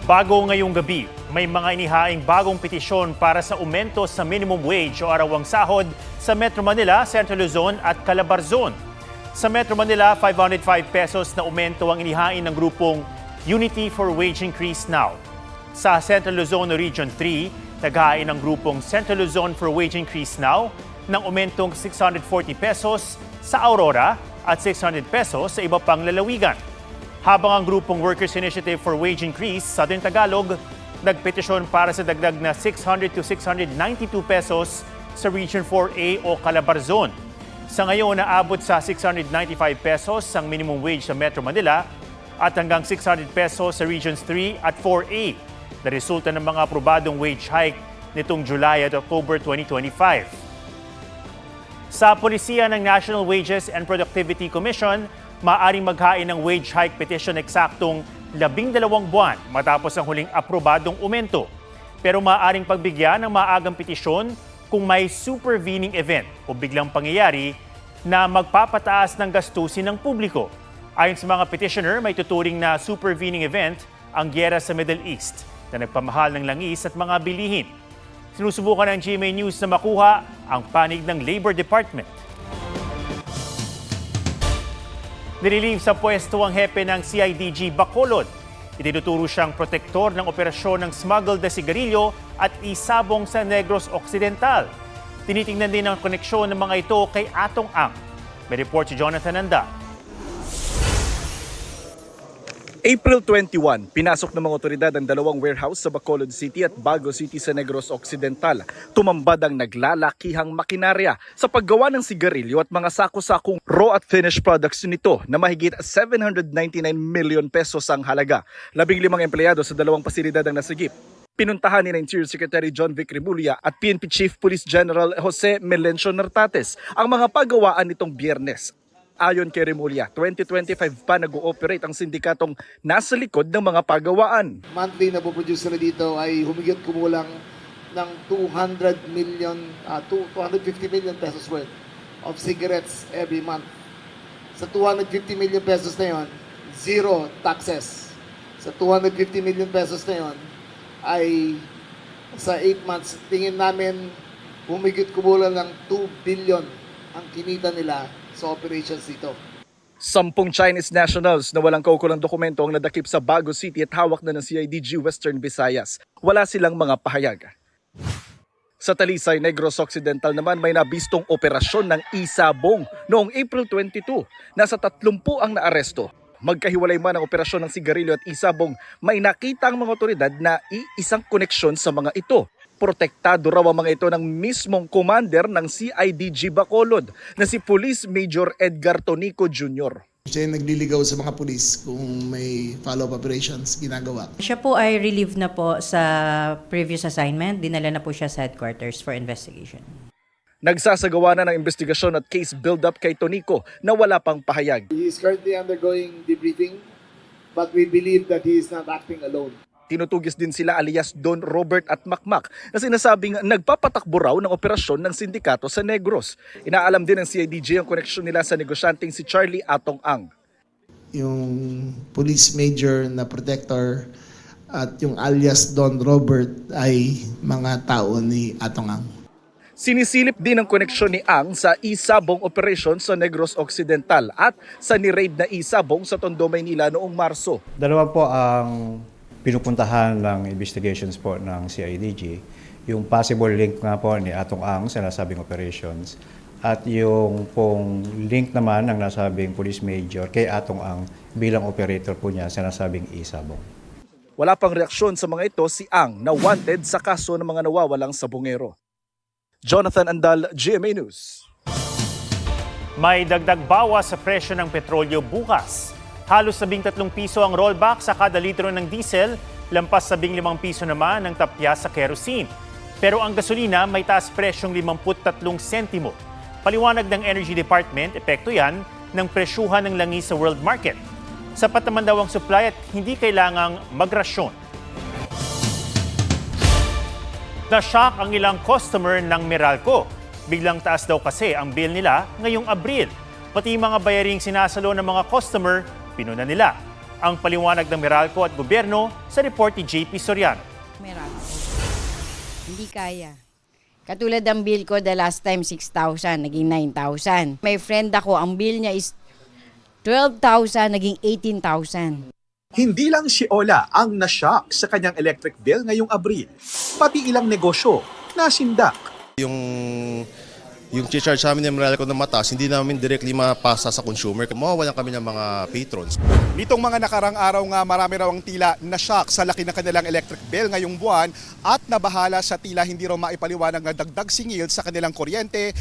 Bago ngayong gabi, may mga inihaing bagong petisyon para sa aumento sa minimum wage o arawang sahod sa Metro Manila, Central Luzon at Calabarzon. Sa Metro Manila, 505 pesos na aumento ang inihain ng grupong Unity for Wage Increase Now. Sa Central Luzon Region 3, naghain ng grupong Central Luzon for Wage Increase Now ng aumentong 640 pesos sa Aurora at 600 pesos sa iba pang lalawigan. Habang ang grupong Workers Initiative for Wage Increase, Southern Tagalog, nagpetisyon para sa dagdag na 600 to 692 pesos sa Region 4A o Calabarzon. Sa ngayon, naabot sa 695 pesos ang minimum wage sa Metro Manila at hanggang 600 pesos sa Regions 3 at 4A na resulta ng mga aprobadong wage hike nitong July at October 2025. Sa polisiya ng National Wages and Productivity Commission, maaaring maghain ng wage hike petition eksaktong 12 buwan matapos ang huling aprobadong aumento. Pero maaaring pagbigyan ng maagang petisyon kung may supervening event o biglang pangyayari na magpapataas ng gastusin ng publiko. Ayon sa mga petitioner, may tuturing na supervening event ang gyera sa Middle East na nagpamahal ng langis at mga bilihin. Sinusubukan ng GMA News na makuha ang panig ng Labor Department. Nirelieve sa pwesto ang hepe ng CIDG Bacolod. Itinuturo siyang protektor ng operasyon ng smuggled na sigarilyo at isabong sa Negros Occidental. Tinitingnan din ang koneksyon ng mga ito kay Atong Ang. May report si Jonathan Anda. April 21, pinasok ng mga otoridad ang dalawang warehouse sa Bacolod City at Bago City sa Negros Occidental. Tumambad ang naglalakihang makinarya sa paggawa ng sigarilyo at mga sako-sakong raw at finished products nito na mahigit 799 million pesos ang halaga. 15 empleyado sa dalawang pasilidad ang nasagip. Pinuntahan ni Interior Secretary John Vic Remulla at PNP Chief Police General Jose Melencio Nartates ang mga paggawaan nitong Biyernes. Ayon kay Remulla, 2025 pa nag-ooperate ang sindikatong nasa likod ng mga pagawaan. Monthly na po-produce nila dito ay humigit kumulang ng 250 million pesos worth of cigarettes every month. Sa 250 million pesos na yon, zero taxes. Sa 250 million pesos na yon, ay sa 8 months, tingin namin humigit kumulang ng 2 billion ang kinita nila sa operations dito. 10 Chinese nationals na walang kaukulang dokumento ang nadakip sa Bago City at hawak na ng CIDG Western Visayas. Wala silang mga pahayag. Sa Talisay, Negros Occidental naman may nabistong operasyon ng isabong noong April 22. Nasa 30 ang naaresto. Magkahiwalay man ang operasyon ng sigarilyo at isabong, may nakita ang mga otoridad na iisang koneksyon sa mga ito. Protektado raw ang mga ito ng mismong commander ng CIDG Bacolod na si Police Major Edgar Tonico Jr. Siya yung nagliligaw sa mga pulis kung may follow-up operations ginagawa. Siya po ay relieved na po sa previous assignment. Dinala na po siya sa headquarters for investigation. Nagsasagawa na ng investigasyon at case build-up kay Tonico na wala pang pahayag. He is currently undergoing debriefing, but we believe that he is not acting alone. Tinutugis din sila alias Don Robert at Makmak na sinasabing nagpapatakbo raw ng operasyon ng sindikato sa Negros. Inaalam din ng CIDG ang koneksyon nila sa negosyanteng si Charlie Atong Ang. Yung police major na protector at yung alias Don Robert ay mga tao ni Atong Ang. Sinisilip din ang koneksyon ni Ang sa isabong operation sa Negros Occidental at sa ni-raid na isabong sa Tondo, Maynila noong Marso. Dalawa po ang pinupuntahan ng investigations po ng CIDG, yung possible link nga po ni Atong Ang sa nasabing operations at yung pong link naman ng nasabing police major kay Atong Ang bilang operator po niya sa nasabing isabong. Wala pang reaksyon sa mga ito si Ang na wanted sa kaso ng mga nawawalang sabongero. Jonathan Andal, GMA News. May dagdag bawas sa presyo ng petrolyo bukas. Halos 13 piso ang rollback sa kada litro ng diesel, lampas 15 piso naman ang tapya sa kerosene. Pero ang gasolina may taas presyong 53 sentimo. Paliwanag ng Energy Department, epekto yan ng presyuhan ng langis sa world market. Sapat naman daw ang supply at hindi kailangang magrasyon. Na-shock ang ilang customer ng Meralco. Biglang taas daw kasi ang bill nila ngayong Abril. Pati mga bayaring sinasalo ng mga customer, pinuna nila. Ang paliwanag ng Meralco at gobyerno sa report ni JP Soriano. Meralco. Hindi kaya. Katulad ng bill ko, the last time 6,000, naging 9,000. May friend ako, ang bill niya is 12,000, naging 18,000. Hindi lang si Ola ang nashock sa kanyang electric bill ngayong Abril. Pati ilang negosyo nasindak. Yung charge sa amin ng Meralco na mataas, hindi namin directly mapasa sa consumer. Mawawalan kami ng mga patrons. Nitong mga nakarang araw nga, marami raw ang tila na-shock sa laki ng kanilang electric bill ngayong buwan at nabahala sa tila hindi raw maipaliwanag na dagdag singil sa kanilang kuryente.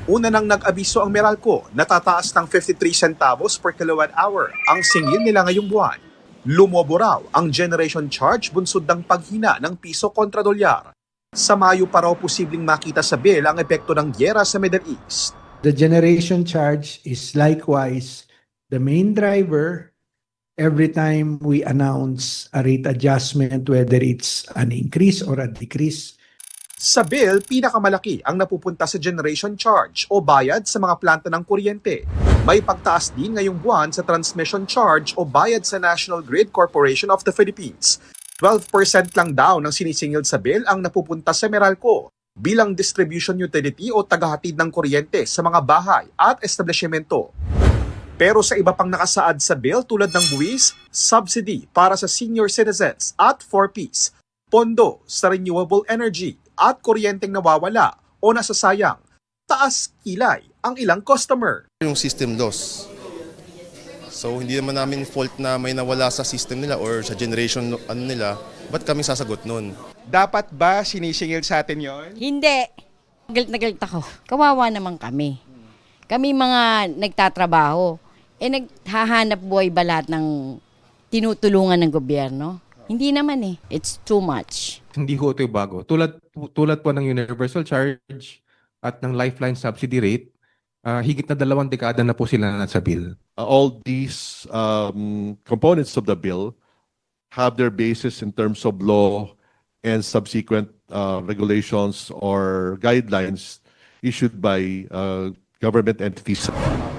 Una nang nag-abiso ang Meralco, natataas ng 53 centavos per kilowatt hour ang singil nila ngayong buwan. Lumobo raw ang generation charge bunsod ng paghina ng piso kontra dolyar. Sa Mayo pa raw posibleng makita sa bill ang epekto ng gyera sa Middle East. The generation charge is likewise the main driver every time we announce a rate adjustment, whether it's an increase or a decrease. Sa bill, pinakamalaki ang napupunta sa generation charge o bayad sa mga planta ng kuryente. May pagtaas din ngayong buwan sa transmission charge o bayad sa National Grid Corporation of the Philippines. 12% lang daw ng sinisingil sa bill ang napupunta sa Meralco bilang distribution utility o tagahatid ng kuryente sa mga bahay at establishmento. Pero sa iba pang nakasaad sa bill tulad ng buwis, subsidy para sa senior citizens at 4Ps, pondo sa renewable energy at kuryenteng nawawala o nasasayang, taas kilay ang ilang customer. Yung system loss. So hindi naman namin fault na may nawala sa system nila or sa generation nila, ba't kami sasagot nun? Dapat ba sinisingil sa atin yon? Hindi. Galit na galit ako. Kawawa naman kami. Kami mga nagtatrabaho. Naghahanap buhay ba lahat ng tinutulungan ng gobyerno? Hindi naman eh. It's too much. Hindi ho ito bago. Tulad po ng universal charge at ng lifeline subsidy rate, higit na 2 dekada na po sila nasa bill. All these components of the bill have their basis in terms of law and subsequent regulations or guidelines issued by government entities.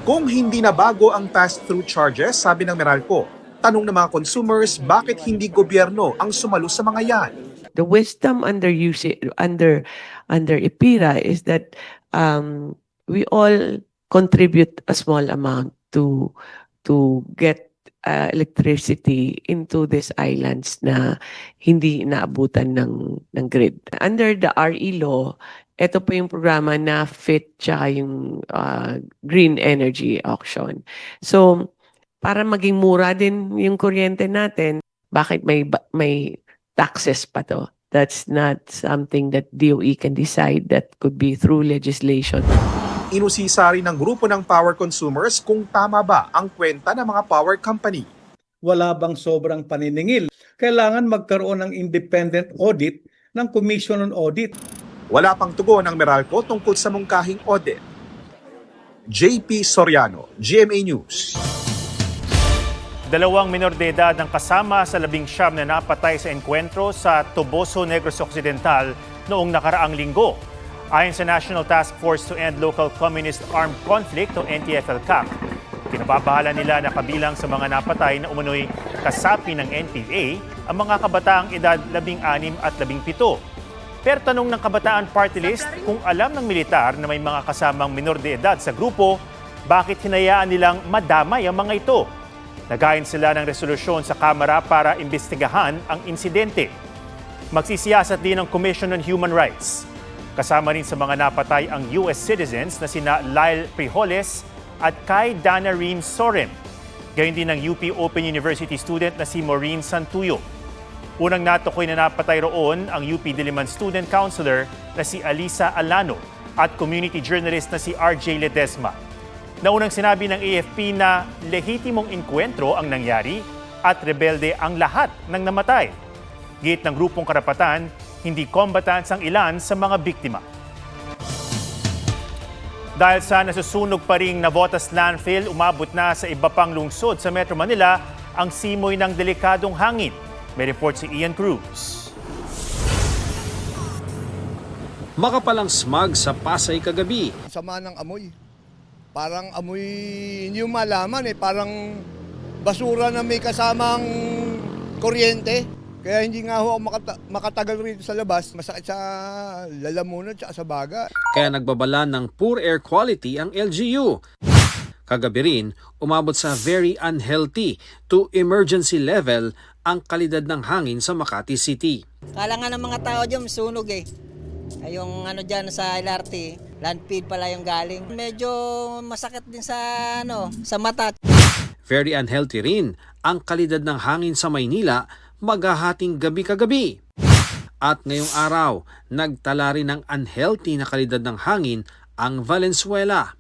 Kung hindi na bago ang pass-through charges, sabi ng Meralco, tanong ng mga consumers bakit hindi gobyerno ang sumalo sa mga yan. The wisdom under IPIRA is that we all contribute a small amount to get electricity into these islands na hindi naabutan ng grid. Under the RE law, ito po yung programa na FIT tsaka yung green energy auction. So, para maging mura din yung kuryente natin, bakit may taxes pa to? That's not something that DOE can decide. That could be through legislation. Inusisa rin ng grupo ng power consumers kung tama ba ang kwenta ng mga power company. Wala bang sobrang paniningil? Kailangan magkaroon ng independent audit ng Commission on Audit. Wala pang tugon ng Meralco tungkol sa mungkahing audit. JP Soriano, GMA News. 2 minor de edad ang kasama sa 19 na napatay sa enkwentro sa Toboso, Negros Occidental noong nakaraang linggo. Ayon sa National Task Force to End Local Communist Armed Conflict o NTF-ELCAC, kinababahala nila na kabilang sa mga napatay na umano'y kasapi ng NPA ang mga kabataang edad 16 at 17. Pero tanong ng Kabataan Party List kung alam ng militar na may mga kasamang minor de edad sa grupo, bakit hinayaan nilang madamay ang mga ito? Nagayin sila ng resolusyon sa Kamara para imbestigahan ang insidente. Magsisiyasat din ang Commission on Human Rights. Kasama rin sa mga napatay ang US citizens na sina Lyle Frijoles at Kai Dana Reem Soren. Gayon din ang UP Open University student na si Maureen Santuyo. Unang natukoy na napatay roon ang UP Diliman student counselor na si Alisa Alano at community journalist na si RJ Ledesma. Naunang sinabi ng AFP na lehitimong inkwentro ang nangyari at rebelde ang lahat ng namatay. Git ng grupong karapatan, hindi combatants ang ilan sa mga biktima. Dahil sa nasusunog pa ring Navotas landfill, umabot na sa iba pang lungsod sa Metro Manila ang simoy ng delikadong hangin. May report si Ian Cruz. Makapalang smog sa Pasay kagabi. Sama ng amoy. Parang amoy, hindi yung malaman parang basura na may kasamang kuryente. Kaya hindi nga ho ako makatagal rito sa labas. Masakit sa lalamunan at sa baga. Kaya nagbabala ng poor air quality ang LGU. Kagabi rin, umabot sa very unhealthy to emergency level ang kalidad ng hangin sa Makati City. Kala nga ng mga tao dyan, sunog eh. Ay, yung ano dyan sa LRT, landfill pala yung galing. Medyo masakit din sa mata. Very unhealthy rin ang kalidad ng hangin sa Maynila maghahating gabi kagabi. At ngayong araw, nagtala rin ng unhealthy na kalidad ng hangin ang Valenzuela.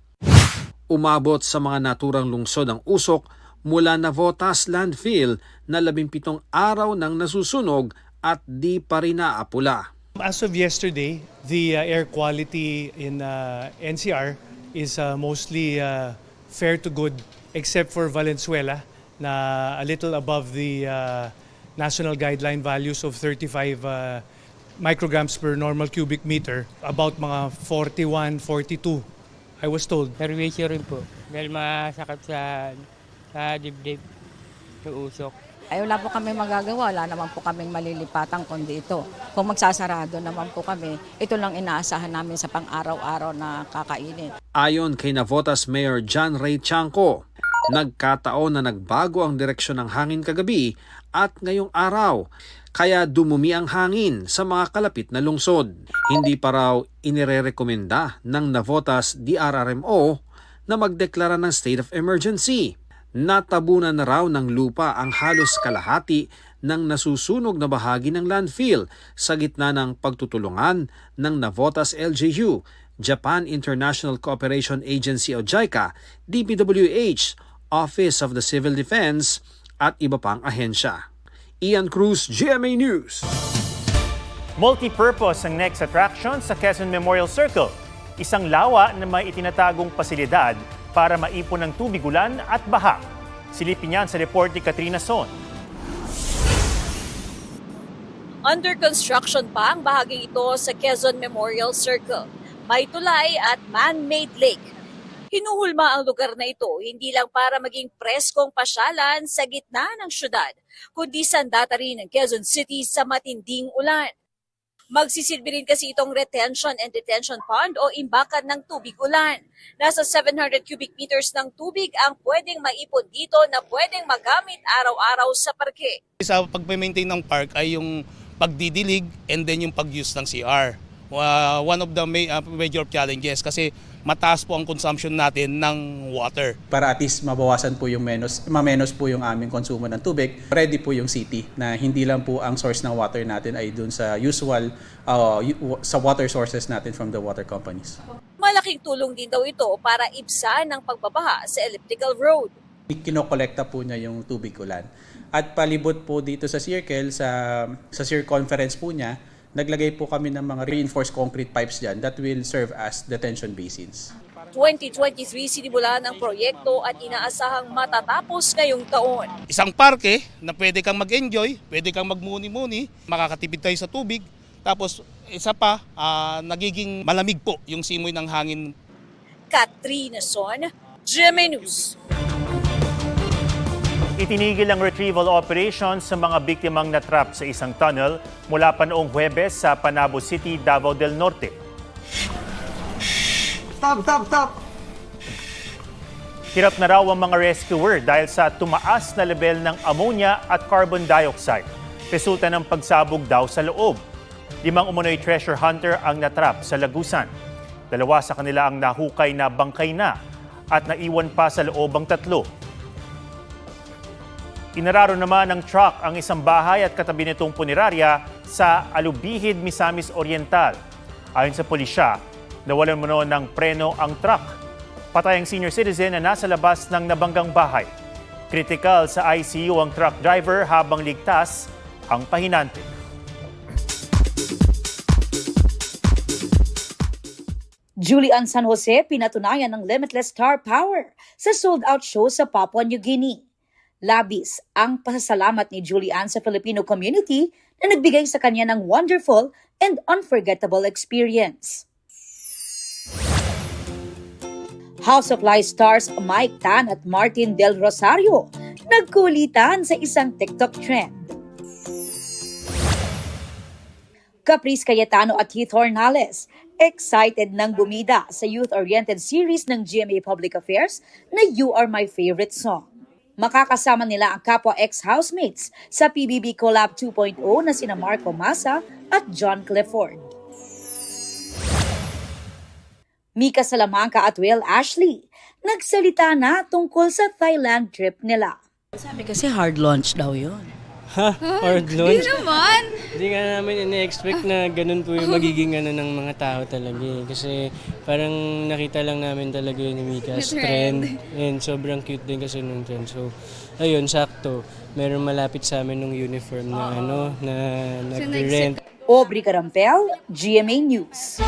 Umabot sa mga naturang lungsod ang usok mula Navotas Landfill na 17 araw nang nasusunog at di pa rin naapula. As of yesterday, the air quality in NCR is mostly fair to good except for Valenzuela na a little above the national guideline values of 35 micrograms per normal cubic meter, about mga 41, 42, I was told. Servisyo rin po, dahil masakit sa dibdib, sa usok. Ay wala po kami magagawa, wala naman po kaming malilipatan kundi ito. Kung magsasarado naman po kami, ito lang inaasahan namin sa pang-araw-araw na kakainin. Ayon kay Navotas Mayor John Ray Chanco, nagkataon na nagbago ang direksyon ng hangin kagabi at ngayong araw, kaya dumumi ang hangin sa mga kalapit na lungsod. Hindi pa raw inirerekomenda ng Navotas DRRMO na magdeklara ng state of emergency. Natabunan na raw ng lupa ang halos kalahati ng nasusunog na bahagi ng landfill sa gitna ng pagtutulungan ng Navotas LGU, Japan International Cooperation Agency o JICA, DPWH, Office of the Civil Defense at iba pang ahensya. Ian Cruz, GMA News. Multi-purpose ang next attraction sa Quezon Memorial Circle. Isang lawa na may itinatagong pasilidad para maipon ng tubig ulan at baha. Silipin niyan sa report ni Katrina Son. Under construction pa ang bahaging ito sa Quezon Memorial Circle. May tulay at man-made lake. Hinuhulma ang lugar na ito hindi lang para maging preskong pasyalan sa gitna ng syudad, kundi sandata rin ng Quezon City sa matinding ulan. Magsisilbi rin kasi itong retention and detention pond o imbakan ng tubig ulan. Nasa 700 cubic meters ng tubig ang pwedeng maipon dito na pwedeng magamit araw-araw sa parke. Sa pag-maintain ng park ay yung pagdidilig and then yung pag-use ng CR. One of the major challenges kasi mataas po ang consumption natin ng water. Para at least mabawasan po yung mamenos po yung aming konsumo ng tubig, ready po yung city na hindi lang po ang source ng water natin ay dun sa usual sa water sources natin from the water companies. Malaking tulong din daw ito para ibsan ang pagbabaha sa elliptical road. Kinokolekta po niya yung tubig ulan. At palibot po dito sa circle, sa circumference po niya, naglagay po kami ng mga reinforced concrete pipes dyan that will serve as detention basins. 2023 sinimulan ang proyekto at inaasahang matatapos ngayong taon. Isang parke na pwede kang mag-enjoy, pwede kang magmuni-muni, makakatipid tayo sa tubig. Tapos isa pa, nagiging malamig po yung simoy ng hangin. Katrina Son, GMA News. Itinigil ang retrieval operation sa mga biktimang natrap sa isang tunnel mula pa noong Huwebes sa Panabo City, Davao del Norte. Stop! Hirap na raw ang mga rescuer dahil sa tumaas na level ng ammonia at carbon dioxide. Resulta ng pagsabog daw sa loob. 5 umunoy treasure hunter ang natrap sa Lagusan. 2 sa kanila ang nahukay na bangkay na at naiwan pa sa loob ang 3. Inararo naman ng truck ang isang bahay at katabi nitong punerarya sa Alubihid, Misamis Oriental. Ayon sa pulisya, nawalan mo ng preno ang truck. Patay ang senior citizen na nasa labas ng nabanggang bahay. Critical sa ICU ang truck driver habang ligtas ang pahinante. Julian San Jose pinatunayan ng limitless star power sa sold-out show sa Papua New Guinea. Labis ang pasasalamat ni Julian sa Filipino community na nagbigay sa kanya ng wonderful and unforgettable experience. House of Lies stars Mike Tan at Martin Del Rosario nagkulitan sa isang TikTok trend. Caprice Cayetano at Keith Hornales, excited nang bumida sa youth-oriented series ng GMA Public Affairs na You Are My Favorite Song. Makakasama nila ang kapwa ex-housemates sa PBB Collab 2.0 na sina Marco Massa at John Clifford. Mika Salamanca at Will Ashley, nagsalita na tungkol sa Thailand trip nila. Sabi kasi hard launch daw yun. Ha? Hard launch? Hindi naman. Hindi nga namin ina-expect na ganun po yung magiging ng mga tao talaga eh. Kasi parang nakita lang namin talaga yun ni Mika's trend. And sobrang cute din kasi nung trend. So, ayun, sakto. Meron malapit sa amin nung uniform na na nag-rent. Aubrey Carampel, GMA News.